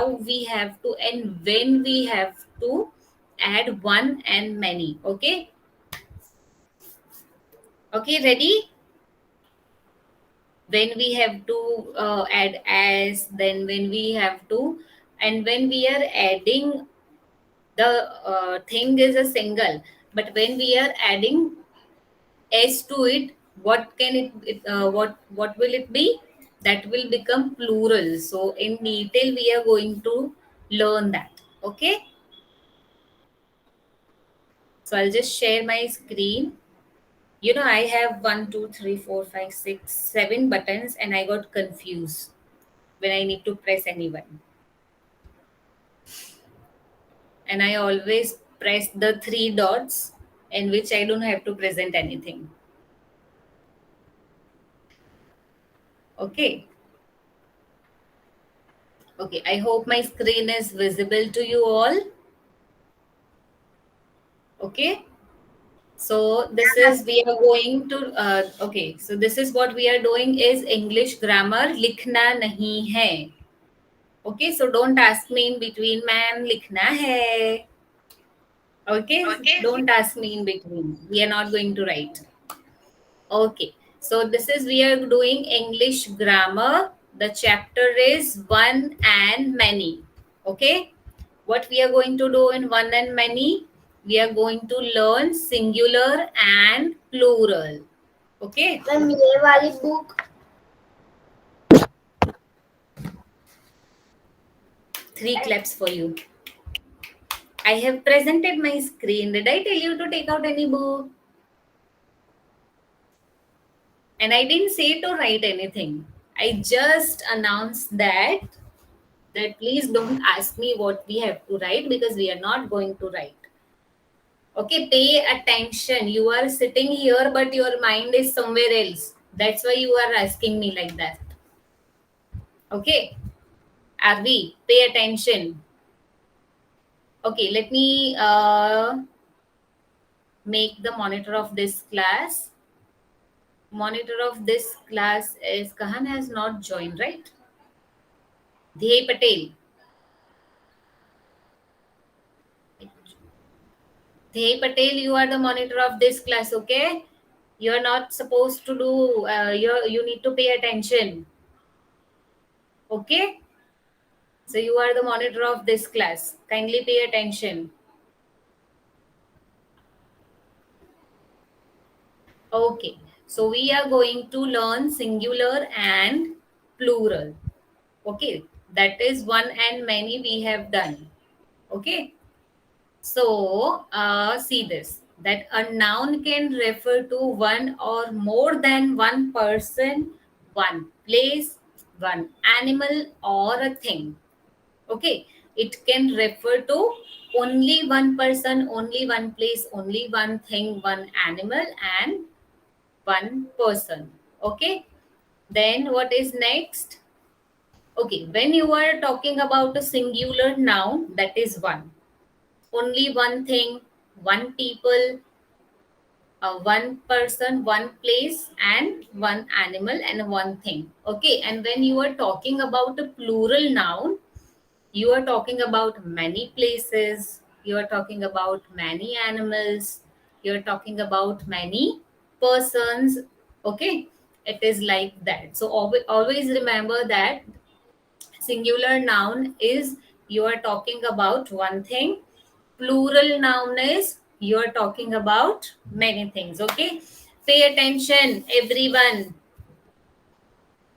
how we have to and when we have to add one and many. Okay. Okay, ready? When we have to add as, then when we have to, and when we are adding the thing is a single, but when we are adding s to it, what can what will it be? That will become plural. So in detail we are going to learn that. Okay, so I'll just share my screen. You know, I have 1, 2, 3, 4, 5, 6, 7 buttons, and I got confused when I need to press any one. And I always press the three dots in which I don't have to present anything. Okay. Okay, I hope my screen is visible to you all. Okay. So this is we are going to okay. So this is what we are doing is English grammar. लिखना नहीं है. Okay. So don't ask me in between, ma'am. लिखना है. Okay. Okay. Don't ask me in between. We are not going to write. Okay. So this is we are doing English grammar. The chapter is one and many. Okay. What we are going to do in one and many? We are going to learn singular and plural. Okay. Ma'am ये वाली book 3 claps for you. I have presented my screen. Did I tell you to take out any book? And I didn't say to write anything. I just announced that please don't ask me what we have to write because we are not going to write. Okay, pay attention. You are sitting here, but your mind is somewhere else. That's why you are asking me like that. Okay, Arvi, pay attention. Okay, let me make the monitor of this class. Monitor of this class is Kahan has not joined, right? Dhey Patel. Dhey Patel, you are the monitor of this class, okay? You are not supposed to do, you need to pay attention. Okay? So you are the monitor of this class. Kindly pay attention. Okay. So we are going to learn singular and plural. Okay. That is one and many we have done. Okay. So see this. That a noun can refer to one or more than one person, one place, one animal, or a thing. Okay, it can refer to only one person, only one place, only one thing, one animal, and one person. Okay, then what is next? Okay, when you are talking about a singular noun, that is one, only one thing, one people, one person, one place, and one animal, and one thing. Okay, and when you are talking about a plural noun, you are talking about many places, you are talking about many animals, you are talking about many persons. Okay, it is like that. So always remember that singular noun is you are talking about one thing, plural noun is you are talking about many things. Okay, pay attention everyone.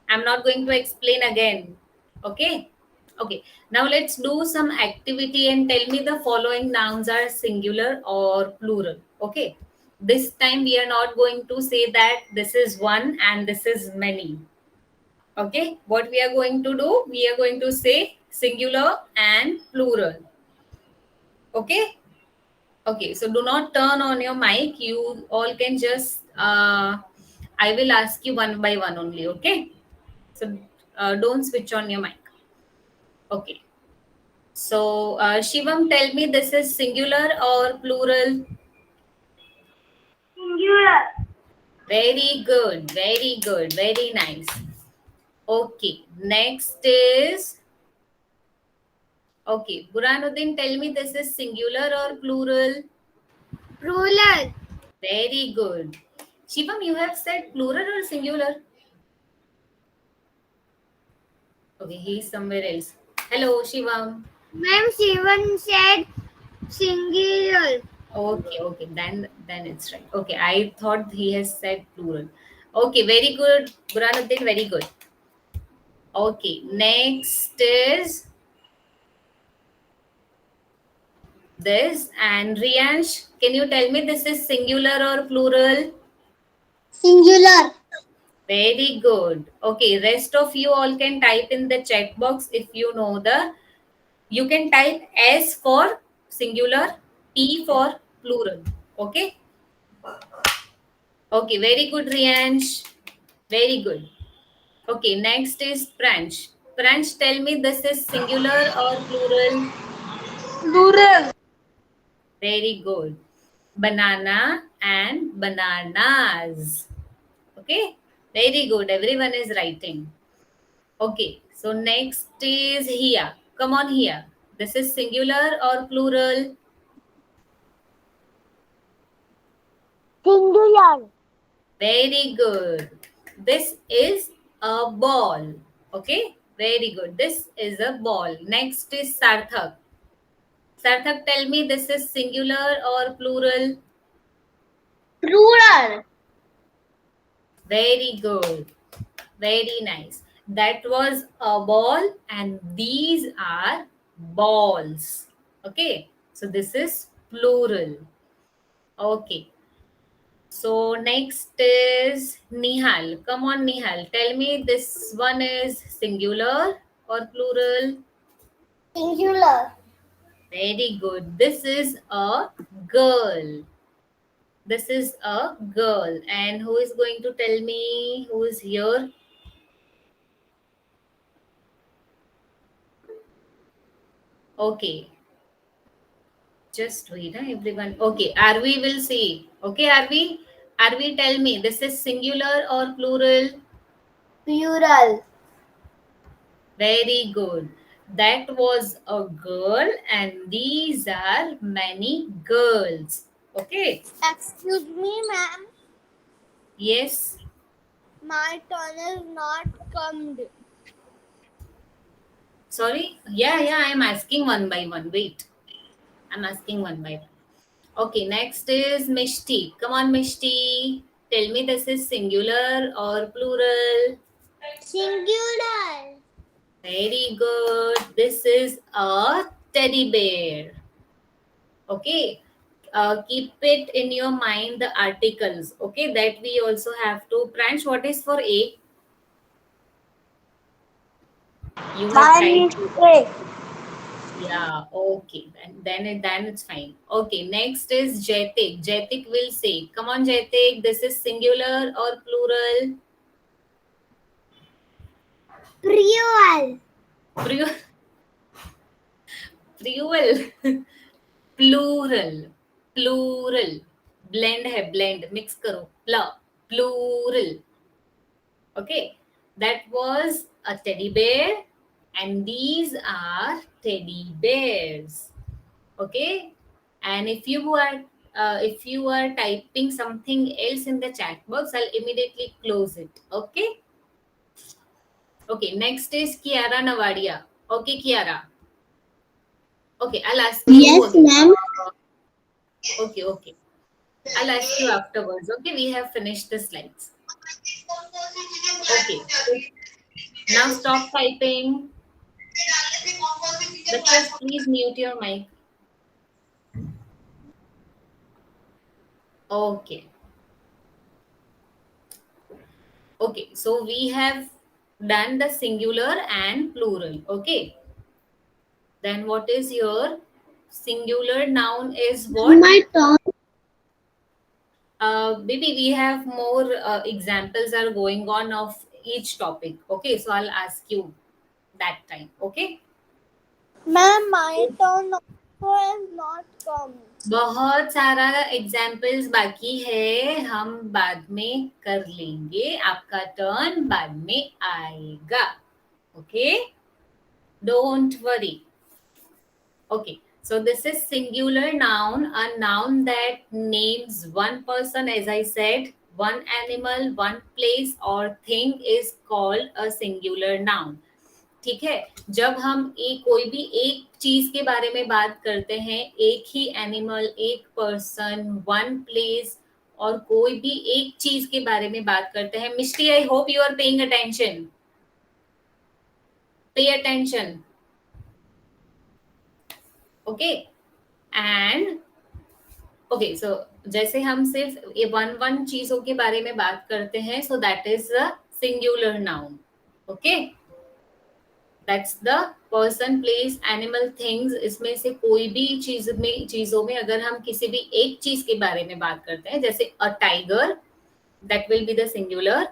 I'm not going to explain again. Okay. Okay, now let's do some activity and tell me the following nouns are singular or plural. Okay, this time we are not going to say that this is one and this is many. Okay, what we are going to do? We are going to say singular and plural. Okay, okay, so do not turn on your mic. You all can just, I will ask you one by one only. Okay, so don't switch on your mic. Okay. So, Shivam, tell me this is singular or plural? singular. Very good, very good, very nice. Okay, next is Okay, Burhanuddin, tell me, this is singular or plural? Plural. Very good. Shivam, you have said plural or singular? Okay, he's somewhere else. Hello, Shivam. Ma'am, Shivan said singular. Okay, then it's right. Okay, I thought he has said plural. Okay, very good, Burhanuddin, very good. Okay, next is this. And Riyansh, can you tell me, this is singular or plural? Singular. Very good. Okay, rest of you all can type in the chat box if you know the. You can type S for singular, P for plural. Okay. Okay, very good, Riyansh. Very good. Okay, next is Pranch. Pranch, tell me, this is singular or plural? Plural. Very good. Banana and bananas. Okay, very good. Everyone is writing. Okay, so next is here. Come on here. This is singular or plural? Singular. Very good. This is a ball. Okay, very good. This is a ball. Next is Sarthak. Sarthak, tell me, this is singular or plural? Plural. Very good. Very nice. That was a ball, and these are balls. Okay, so this is plural. Okay, so next is Nihal. Come on, Nihal. Tell me, this one is singular or plural? Singular. Very good. This is a girl. This is a girl. And who is going to tell me who is here? Okay. Just wait, everyone. Okay, Arvi will see. Okay, Arvi? Arvi, tell me, this is singular or plural? Plural. Very good. That was a girl, and these are many girls. Okay. Excuse me, ma'am. Yes. My turn is not come. Sorry. Yeah, I'm asking one by one. Wait. I'm asking one by one. Okay, next is Mishti. Come on, Mishti. Tell me, this is singular or plural? Singular. Very good. This is a teddy bear. Okay. Keep it in your mind, the articles. Okay, that we also have to. Pranch, what is for A? You have Mine typed. is A. Yeah. Okay. Then it's fine. Okay. Next is Jaitik. Jaitik will say, "Come on, Jaitik. This is singular or plural?" Plural. Plural. Plural. Plural. Plural. Blend है blend. Mix करो. Plural. Okay, that was a teddy bear, and these are teddy bears. Okay, and if you are typing something else in the chat box, I'll immediately close it. Okay. Okay, next is Kiara Navadia. Okay, Kiara. Okay, I'll ask you Yes, again. ma'am. Okay. I'll ask you afterwards. Okay, we have finished the slides. Okay, so now stop typing. Request, please mute your mic. Okay. Okay. So we have done the singular and plural. Okay. Then what is your singular noun is what? My turn. Maybe we have more examples are going on of each topic. Okay. So I'll ask you that time. Okay. Ma'am, my turn also has not come. बहुत सारा examples बाकी है, हम बाद में कर लेंगे, आपका टर्न बाद में आएगा. Okay, don't worry. Okay, so this is singular noun, a noun that names one person, as I said, one animal, one place or thing is called a singular noun. ठीक है, जब हम एक कोई भी एक चीज के बारे में बात करते हैं, एक ही एनिमल, एक पर्सन, वन प्लेस और कोई भी एक चीज के बारे में बात करते हैं. Mishti, I hope you are paying attention. Pay attention. Okay. And okay, so जैसे हम सिर्फ ये वन वन चीजों के बारे में बात करते हैं, so that is a singular noun. Okay, that's the person, place, animal, things. इसमें से कोई भी चीजों में अगर हम किसी भी एक चीज के बारे में बात करते हैं, जैसे a tiger, that will be the singular.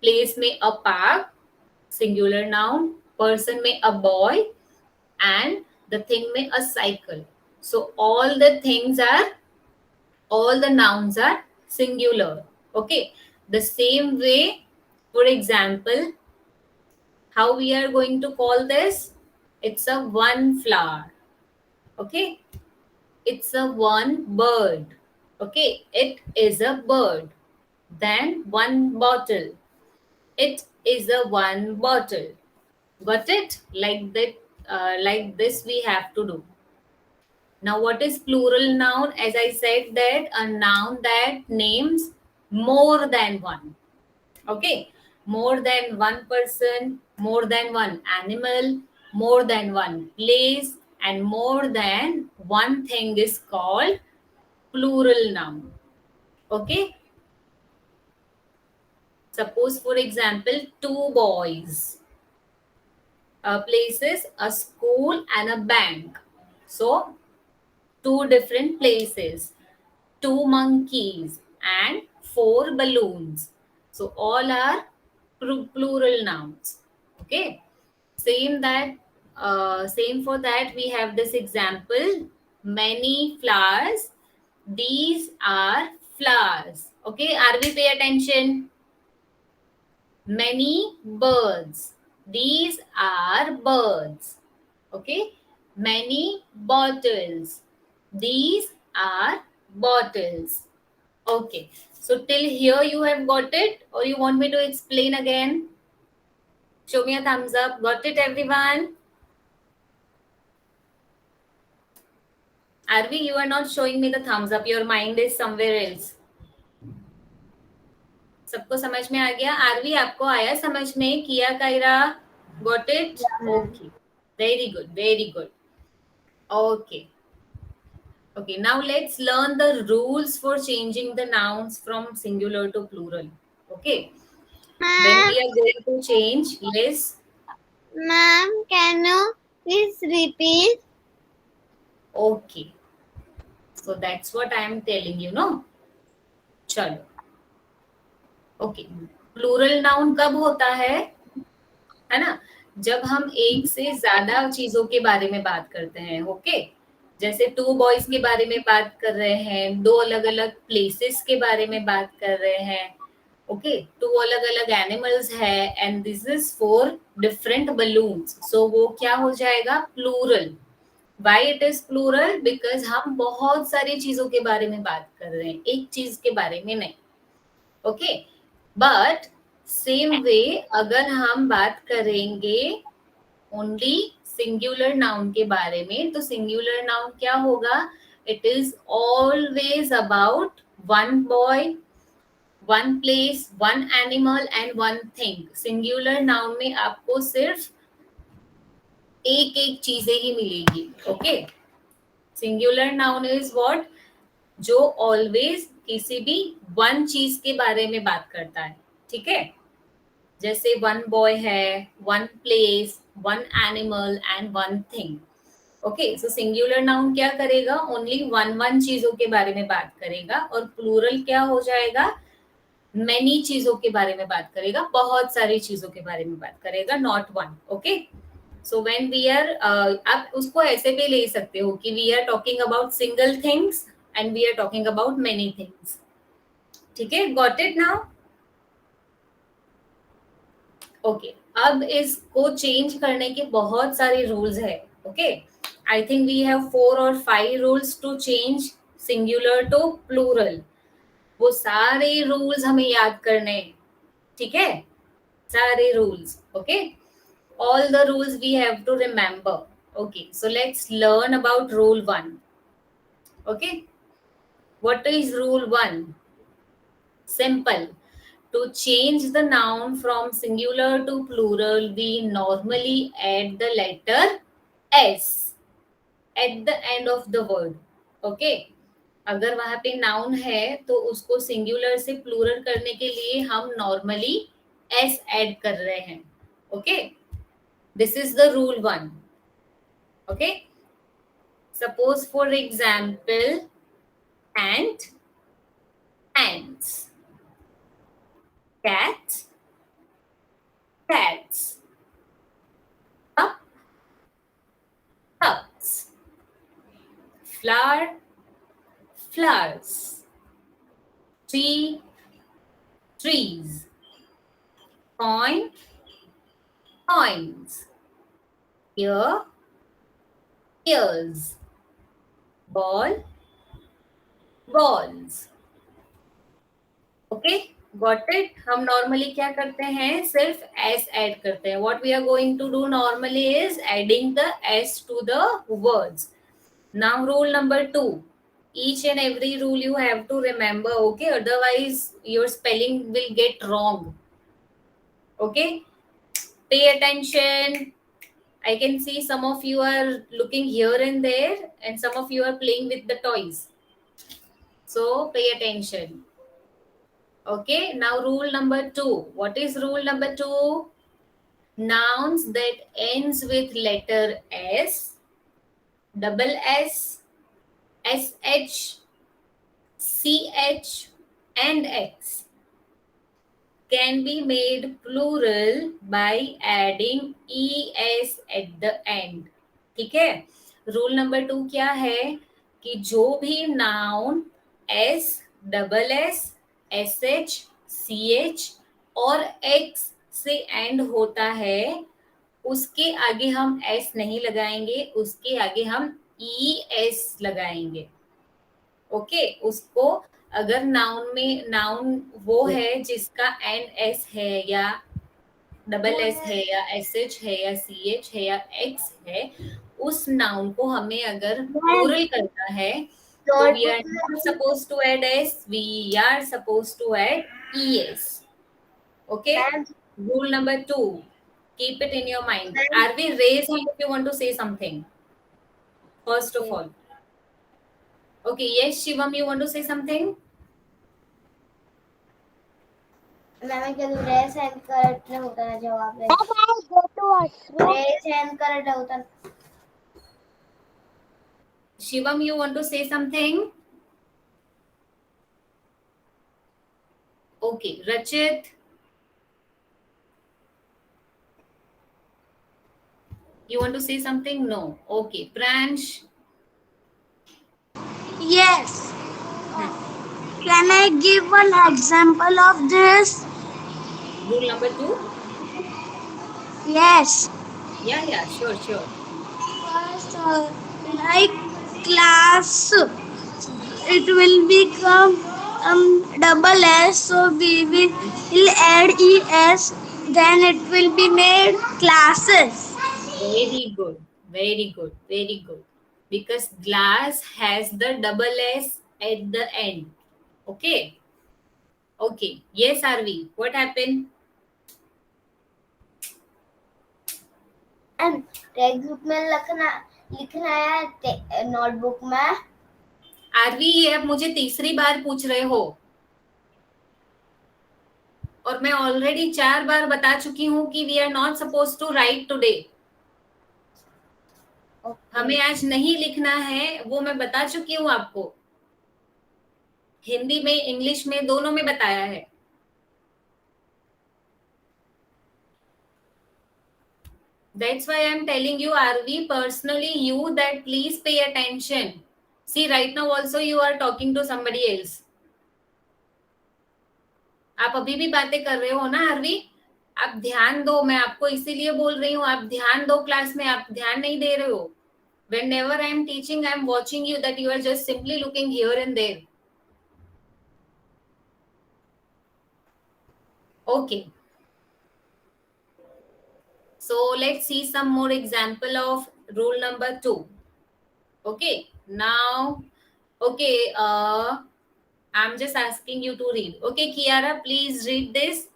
Place में a park, singular noun. Person में a boy and the thing में a cycle. So all the nouns are singular. Okay, the same way, for example, how we are going to call this? It's a one flower. Okay, it's a one bird. Okay, it is a bird. Then one bottle, it is a one bottle. Got it? Like that, like this we have to do. Now, what is plural noun? As I said, that a noun that names more than one. Okay, more than one person, more than one animal, more than one place, and more than one thing is called plural noun. Okay, suppose for example, two boys, places, a school, and a bank. So, two different places, two monkeys, and four balloons. So all are plural nouns. Okay. Same for that. We have this example: many flowers. These are flowers. Okay. Arvi, pay attention. Many birds. These are birds. Okay. Many bottles. These are bottles. Okay. So till here you have got it, or you want me to explain again? Show me a thumbs up. Got it, everyone? Arvi, you are not showing me the thumbs up. Your mind is somewhere else. सबको समझ में आ गया? RV, आपको आया समझ में? किया, Kiara? Got it? Okay. Very good. Very good. Okay. Okay. Now let's learn the rules for changing the nouns from singular to plural. Okay. When Ma'am, we are going to change, yes. ma'am, can you please repeat? Okay. So that's what I am telling you, no? चलो. Okay, plural noun कब होता है ना? जब हम एक से ज्यादा चीजों के बारे में बात करते हैं. ओके, जैसे टू बॉयज के बारे में बात कर रहे हैं, दो अलग अलग प्लेसेस के बारे में बात कर रहे हैं. ओके, टू अलग अलग एनिमल्स है and this is for different balloons. So वो क्या हो जाएगा? Plural. Why it is plural? Because हम बहुत सारी चीजों के बारे में बात कर रहे हैं, एक चीज के बारे में नहीं. ओके, बट सेम वे अगर हम बात करेंगे ओनली सिंगुलर नाउन के बारे में, तो सिंगुलर नाउन क्या होगा? It is always about one boy, one place, one animal and one thing. Singular noun में आपको सिर्फ एक एक चीजें ही मिलेगी. Okay, singular noun is what? जो ऑलवेज किसी भी वन चीज के बारे में बात करता है. ठीक है, जैसे वन बॉय है, one place, one animal and one thing. Okay, so singular noun क्या करेगा? ओनली वन वन चीजों के बारे में बात करेगा. और प्लूरल क्या हो जाएगा? मैनी चीजों के बारे में बात करेगा, बहुत सारी चीजों के बारे में बात करेगा, not one. Okay, so when we are, आप उसको ऐसे भी ले सकते हो कि we are talking about single things and we are talking about many things. ठीक है, गॉट इट नाउ? ओके, अब इसको चेंज करने के बहुत सारे रूल्स है. Okay, I think we have 4 or 5 rules to change singular to plural. वो सारे rules हमें याद करने हैं, ठीक है? सारे rules, okay? All the rules we have to remember. Okay, so let's learn about rule 1. Okay, what is rule 1? Simple. To change the noun from singular to plural, we normally add the letter S at the end of the word. Okay, अगर वहां पे noun है तो उसको singular से plural करने के लिए हम नॉर्मली एस ऐड कर रहे हैं. Okay, this is the rule 1. Okay, suppose for example ant, ants, cat, cats, cup, cups, flower, flowers, tree, trees, coin, coins, ear, ears, ball, balls. Okay, got it. हम normally क्या करते हैं, सिर्फ S add करते हैं. What we are going to do normally is adding the S to the words. Now rule number 2. Each and every rule you have to remember, okay? Otherwise your spelling will get wrong. Okay, pay attention. I can see some of you are looking here and there, and some of you are playing with the toys. So pay attention. Okay, now rule number 2. What is rule number 2? Nouns that ends with letter S, double S, SH, CH and X can be made plural by adding ES at the end. ठीक है, rule number 2 क्या है कि जो भी noun S, double S, SH, CH और X से and होता है, उसके आगे हम S नहीं लगाएंगे, उसके आगे हम ES लगाएंगे. ओके, उसको अगर नाउन में नाउन वो है जिसका एंड एस है या डबल एस है या एस एच है या सी एच है या एक्स है, उस नाउन को हमें अगर प्लूरल करना है तो we are not suppose to add S, we are suppose to add E S. Okay, rule number 2, keep it in your mind. Arvi, raise hand if you want to say something. First of all. Okay, yes, Shivam, you want to say something? Ma'am के raise hand correct होता है जवाब है. Go to washroom. Raise hand correct होता है. Shivam, you want to say something? Okay, Rachit. You want to say something? No. Okay, Pransh. Yes. Can I give one example of this? Rule number 2? Yes. Yeah, sure. First, like class, it will become double S, so we will add ES, then it will be made classes. Very good. Because glass has the double S at the end. Okay. Yes, Arvi, what happened? And text book में लिखना है notebook में. RV, ये अब मुझे तीसरी बार पूछ रहे हो और मैं ऑलरेडी 4 बार बता चुकी हूँ कि we are not suppose to write today. हमें आज नहीं लिखना है, वो मैं बता चुकी हूँ आपको. हिंदी में, इंग्लिश में, दोनों में बताया है. That's why I'm telling you, Arvi, personally you, that please pay attention. See, right now also you are talking to somebody else. आप अभी भी बातें कर रहे हो ना आरवी? आप ध्यान दो, मैं आपको इसीलिए बोल रही हूँ, आप ध्यान दो क्लास में, आप ध्यान नहीं दे रहे हो. Whenever I am teaching, I am watching you that you are just simply looking here and there. Okay. So let's see some more example of rule number 2. Okay. Now, okay. I'm just asking you to read. Okay, Kiara, please read this.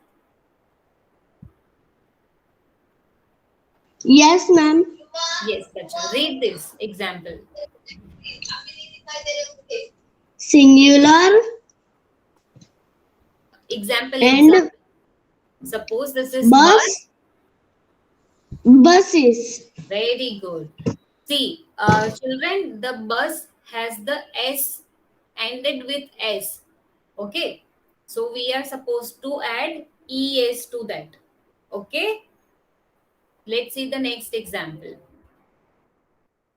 Yes, ma'am. Yes, Bacha. Read this example. Singular Example, and example. Suppose this is bus. bus, buses. Very good. See, children, the bus has the S ended with S. Okay. So we are supposed to add ES to that. Okay. Let's see the next example.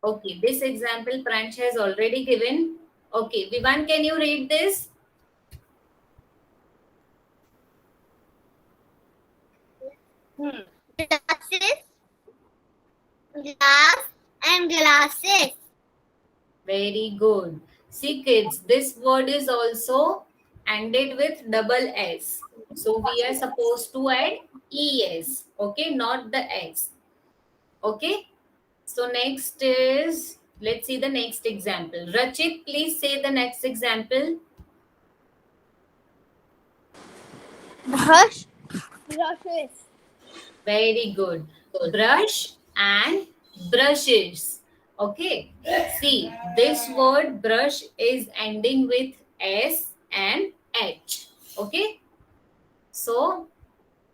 Okay. This example Pranch has already given. Okay. Vivan, can you read this? Glasses, glass, and glasses. Very good. See, kids, this word is also ended with double S. So we are supposed to add ES. Okay, not the S. Okay. So next is, let's see the next example. Rachit, please say the next example. Brush, brushes. Very good. Brush and brushes. Okay. See, this word brush is ending with S and H. Okay. So,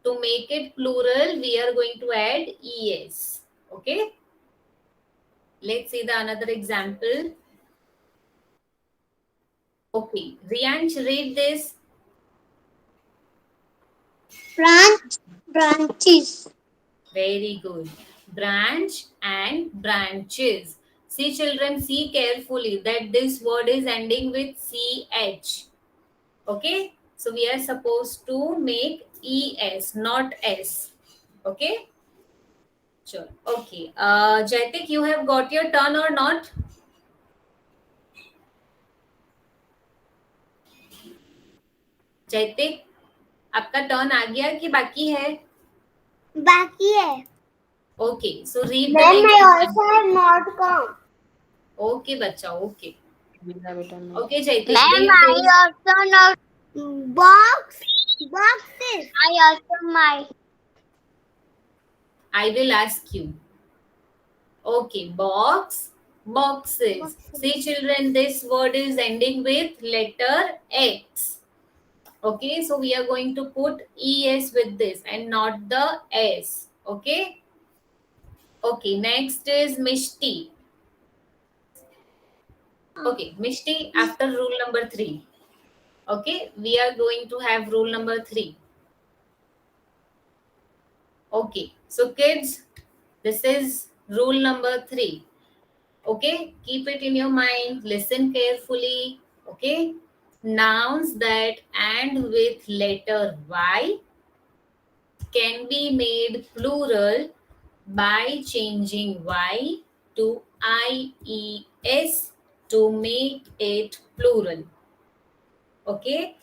to make it plural, we are going to add ES. Okay. Let's see the another example. Okay. Rianch, read this. Branches. Very good. Branch and branches. See, children, see carefully that this word is ending with CH. Okay. So we are supposed to make ES, not S. Okay. Sure. Okay. Jaitik, you have got your turn or not? जैतिक आपका turn आ गया कि बाकी है? बाकी है. Okay so read the Then I next. also have not come. Okay बच्चा okay okay Jaitik Ma'am, read I this. also not boxes. I also my I will ask you. Okay, box, boxes. See children, this word is ending with letter X. Okay, so we are going to put ES with this and not the S. Okay. Okay, next is Mishti. Okay, Mishti, after rule number 3. Okay, we are going to have rule number 3. Okay, so kids, this is rule number 3. Okay, keep it in your mind, listen carefully. Okay, nouns that end with letter Y can be made plural by changing Y to IES to make it plural. Okay,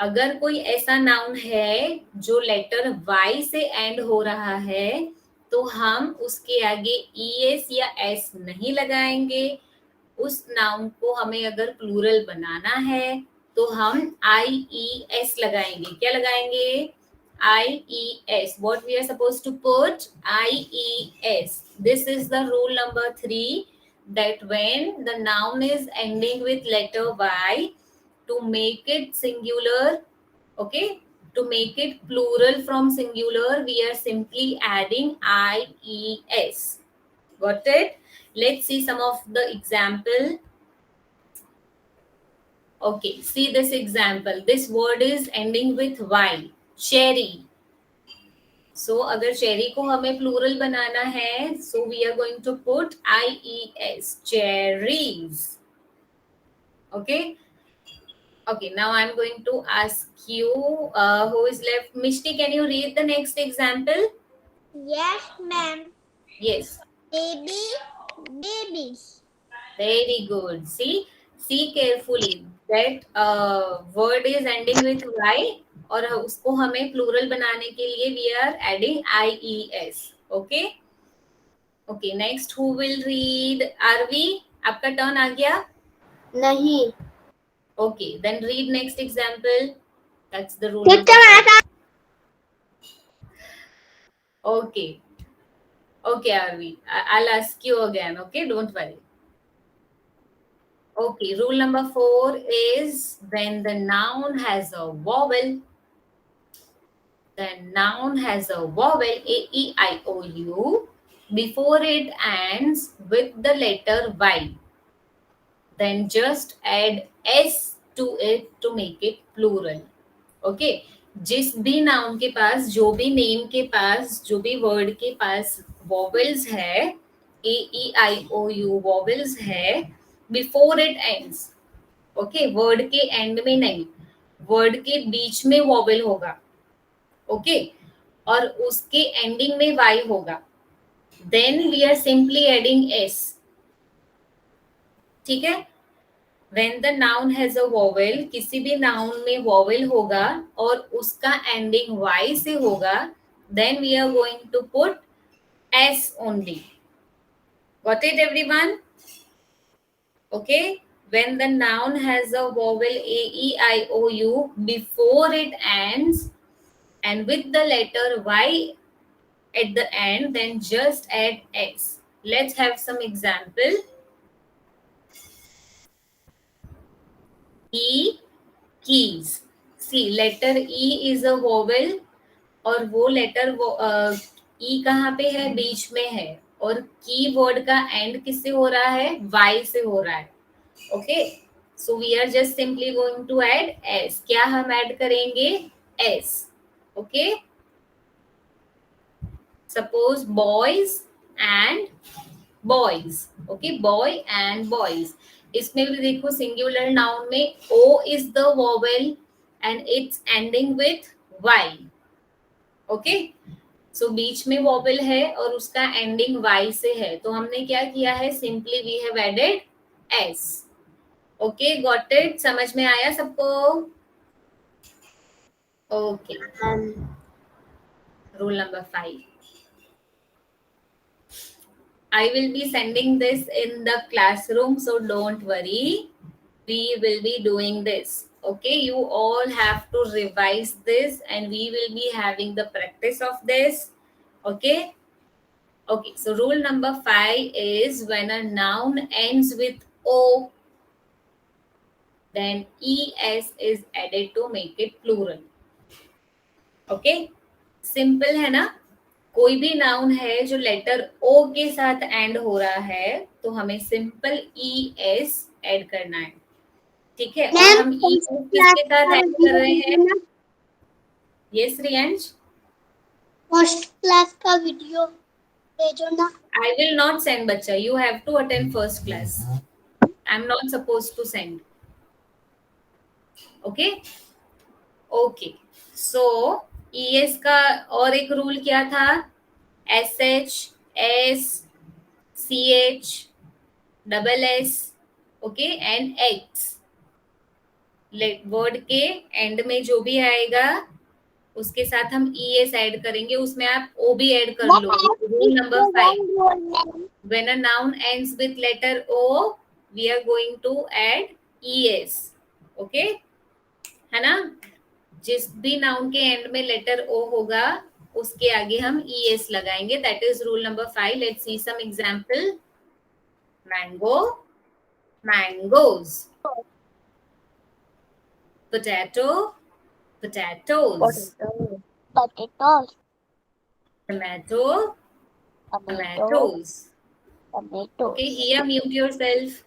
अगर कोई ऐसा noun है जो letter Y से and हो रहा है तो हम उसके आगे ES या S नहीं लगाएंगे. उस नाउन को हमें अगर प्लूरल बनाना है तो हम IES लगाएंगे. क्या लगाएंगे? IES. What we are supposed to put? IES. This is the rule number 3, that when the noun is ending with letter Y, to make it singular, okay, to make it plural from singular, we are simply adding IES. Got it? Let's see some of the example. Okay, see this example. This word is ending with Y. Cherry. So, अगर cherry को हमें plural बनाना है, so we are going to put IES. Cherries. Okay. Okay, now I'm going to ask you who is left. Mishti, can you read the next example? Yes, ma'am. Yes. Baby, Babies. Very good. See carefully that word is ending with y और उसको हमें plural बनाने के लिए we are adding ies. Okay. Okay. Next, who will read? Arvi, आपका turn आ गया? नहीं. Okay. Then read next example. That's the rule number 4. Okay. Okay, Arvi. I'll ask you again. Okay. Don't worry. Okay, rule number 4 is when the noun has a vowel, A, E, I, O, U, before it ends with the letter Y, then just add S to it to make it plural. Okay, जिस भी noun के पास, जो भी name के पास, जो भी word के पास vowels है, ए ई आई ओ यू वॉवेल्स है, before it ends, okay, word के एंड में नहीं, वर्ड के बीच में वॉवेल होगा, ओके, और उसके एंडिंग में वाई होगा, then we are simply adding S. ठीक है, when the noun has a vowel, किसी भी नाउन में वॉवेल होगा और उसका एंडिंग y से होगा, then we are going to put s only. Got it, everyone? Okay, when the noun has a vowel a, e, I, o, u before it ends and with the letter y at the end, then just add s. Let's have some example. E, keys. See, letter E is a vowel और वो letter ई कहाँ पे है? बीच में है, और की word का एंड किससे हो रहा है? वाई से हो रहा है. Okay, so we are just simply going to add S. क्या हम ऐड करेंगे? S. Okay, suppose boys and boys. Okay, boy and boys. इसमें भी देखो सिंगुलर नाउन में O is the vowel and it's ending with Y. Okay, so बीच में vowel है और उसका एंडिंग वाई से है, तो हमने क्या किया है? Simply we have added S. Okay, got it? समझ में आया सबको? Okay, rule number 5. I will be sending this in the classroom, so don't worry. We will be doing this. Okay, you all have to revise this and we will be having the practice of this. Okay. Okay, so rule number 5 is when a noun ends with O, then ES is added to make it plural. Okay, simple है ना? कोई भी noun है जो letter ओ के साथ and हो रहा है तो हमें सिंपल ई एस ऐड करना है. ठीक है, और हम ई एस किसके साथ ऐड कर रहे हैं? यस रियांश, फर्स्ट क्लास का वीडियो भेजो ना. आई विल नॉट सेंड बच्चा, you have to attend first class. I am not suppose to send. Okay. Okay, so E S का और एक रूल क्या था? S H, S, C H, double S, okay, and X. Word के end में जो भी आएगा उसके साथ हम ई एस ऐड करेंगे, उसमें आप ओ भी ऐड कर लो. Rule number 5, when a noun ends with letter O we are going to add E S. Okay, है ना? जिस भी नाउन के एंड में लेटर ओ होगा उसके आगे हम ई एस लगाएंगे. That is rule number 5. Let's see some example. Mango, mangoes. Potato, potatoes. Potatoes. Tomato, tomatoes. Okay, here mute yourself.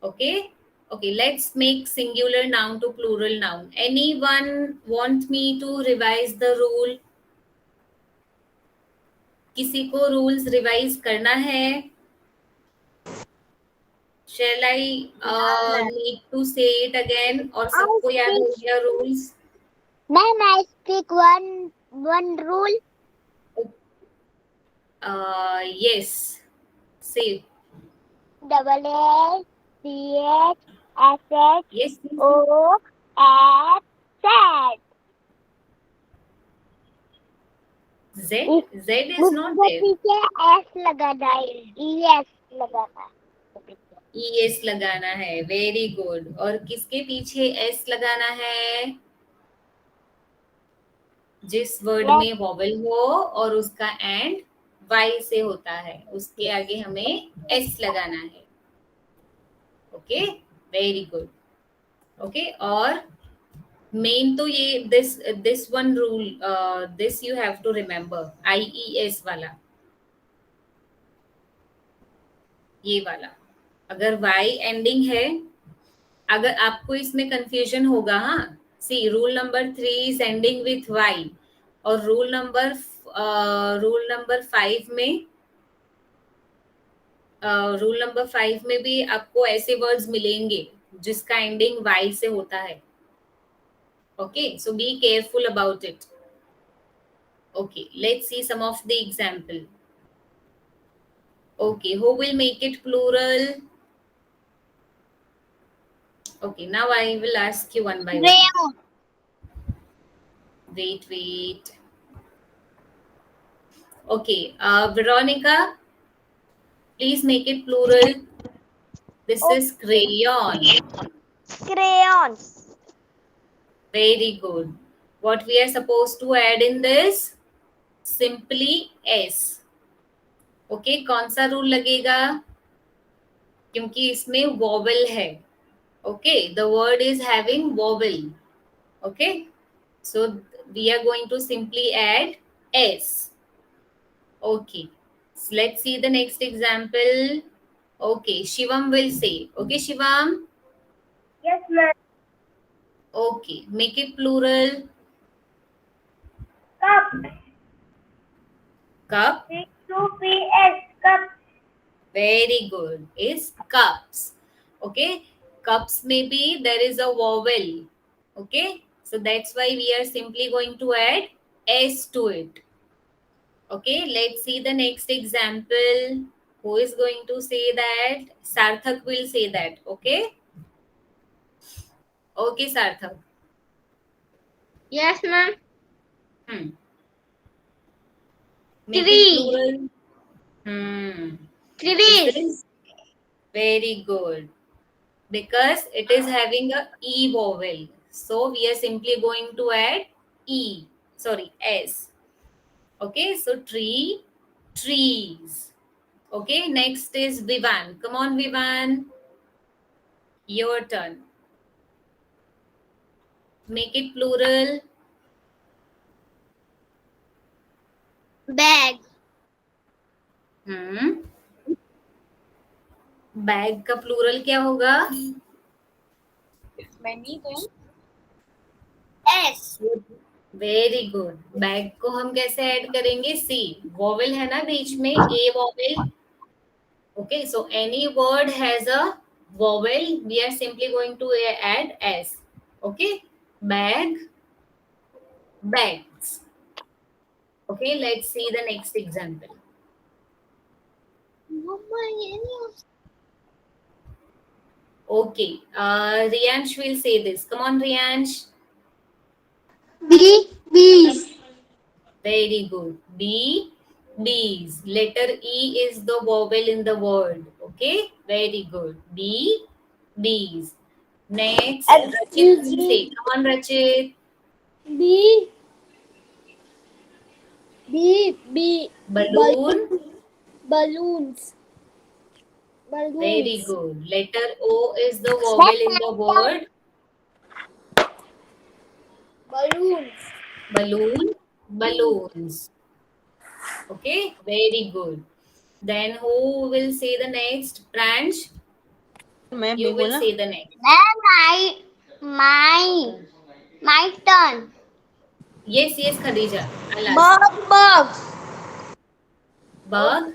Okay. Okay, let's make singular noun to plural noun. Anyone want me to revise the rule? किसी को rules revise करना है? Shall I need to say it again? और सबको याद हो गया rules? Ma'am, I speak one rule. Yes, say. double A C H S H Yes, yes, yes. O S Z. Z. Z is not उसके there. पीछे S लगाना है, ES लगाना है. ES लगाना है. Very good. और किसके पीछे S लगाना है? जिस वर्ड Yes. में वॉवल हो और उसका एंड Y से होता है, उसके आगे हमें S लगाना है. Okay, very good. ओके, और मेन तो ये this one rule, this you have to remember, IES वाला, ये वाला. अगर Y एंडिंग है, अगर आपको इसमें कंफ्यूजन होगा, हाँ, see rule number 3 is ending with Y, और रूल नंबर 5 में भी आपको ऐसे वर्ड्स मिलेंगे जिसका एंडिंग Y से होता है. Okay, so be careful about it. Okay, let's see some of the example. Okay, who will make it plural? Okay, now I will ask you one by one. Rayon. Wait. Okay, Veronica, please make it plural. This is crayon. Crayons. Very good. What we are supposed to add in this? Simply S. Okay, कौन सा rule लगेगा? क्योंकि इसमें vowel है. Okay, the word is having vowel. Okay, so we are going to simply add S. Okay, so let's see the next example. Okay, Shivam will say. Okay, Shivam. Yes, ma'am. Okay, make it plural. Cup. Cup. C-U-P-S. Cup. Very good. Is cups. Okay, cups maybe there is a vowel. Okay, so that's why we are simply going to add S to it. Okay, let's see the next example. Who is going to say that? Sarthak will say that. Okay. Okay, Sarthak. Yes, ma'am. Hmm. Make it Tree. plural. Hmm. This Trees. is very good because it is having a E vowel. So we are simply going to add E. Sorry, S. Okay, so tree, trees. Okay, next is Vivan. Come on, Vivan. Your turn. Make it plural. Bag. Bag का plural क्या होगा? Many things. S. Very good. Bag को हम कैसे add करेंगे? सी vowel है ना बीच में, a vowel. Okay, so any word has a vowel, we are simply going to add s. Okay, bag, bags. Okay, let's see the next example. Okay, Riyansh will say this. Come on, Riyansh. Bees. Very good. B, bees. Letter E is the vowel in the word. Okay, very good. B, bees. Next, Rachit will say. Come on, Rachit. B. B. Balloon. Balloons. Very good. Letter O is the vowel in the word. Balloons. Balloon, balloons. Okay, very good. Then who will say the next? Pransh, you will say the next. My turn. Yes, Khadija. I'll ask. Bugs. Bug,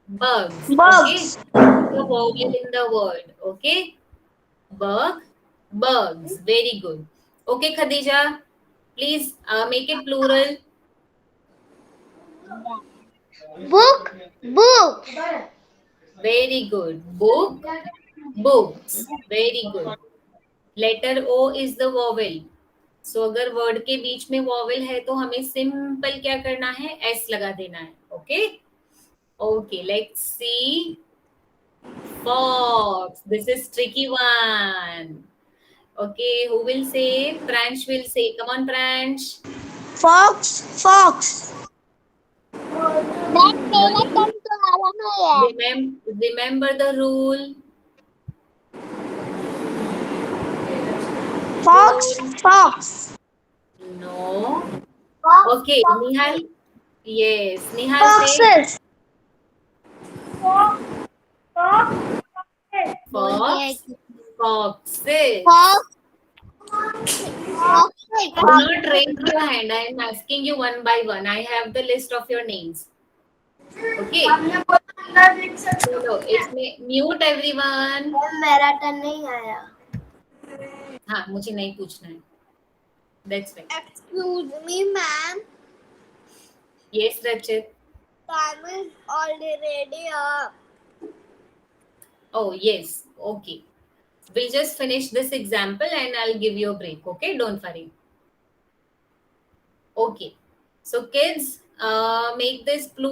bugs. Bugs. Okay, the vowel in the word. Okay, bug, bugs. Very good. Okay, Khadija, please make it plural. Book. Book. Very good. Book, books. Very good. Letter O is the vowel. So अगर word के बीच में vowel है तो हमें simple क्या करना है, S लगा देना है. Okay okay, let's see. Fox. This is tricky one. Okay, who will say? Pranch will say. Come on, Pranch. Fox. Fox. Ma'am मेरा टर्न तो आ रहा है. Remember the rule. Fox. Fox. No. Fox. Okay, Fox. Nihal. Yes, Nihal say. Foxes. Fox. Fox. Fox. Foxes. Fox. Do not raise your hand. I am asking you one by one. I have the list of your names. Okay. चलो इसमें mute everyone. मेरा turn नहीं आया. हाँ, मुझे नहीं पूछना है. That's right. Excuse me, ma'am. Yes, Rachit. Time is already up. Oh, yes. Okay. We'll just finish this example and I'll give you a break. Okay, don't worry. Okay. So kids, make this blue.